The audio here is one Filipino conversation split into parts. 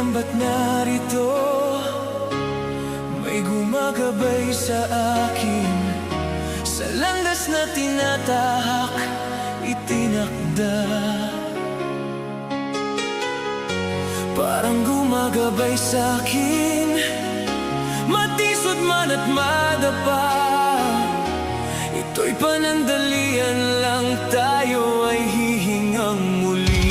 alam ba't narito may gumagabay sa akin, sa landas na tinatahak, itinakda. Parang gumagabay sa akin, matisod man at madapa. Ito'y panandalian lang, tayo ay hihingang muli.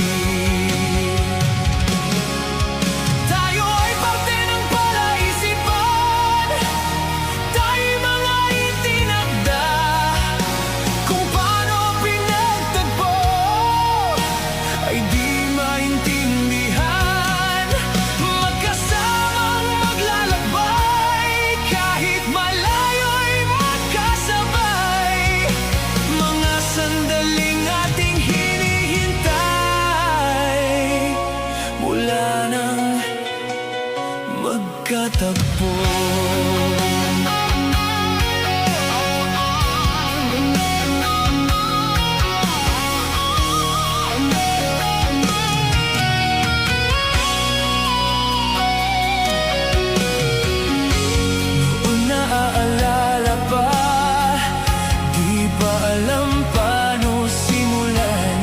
Tayo ay parte ng palaisipan, tayo'y mga itinakda. Kung paano pinagtagpo ay di maintindihan. Magkasamang maglalakbay, kahit malayo'y magkasabay. Mga sandaling ating hinihintay, mula nang magkatagpo. Noong naaalala pa, di pa alam paano simulan,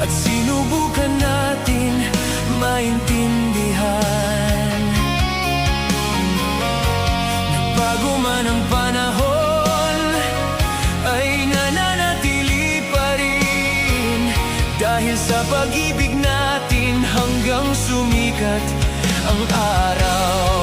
at sinubukan natin maintindihan. Bago man ang panahon, ay nananatili pa rin, dahil sa pag-ibig natin hanggang sumikat ang araw.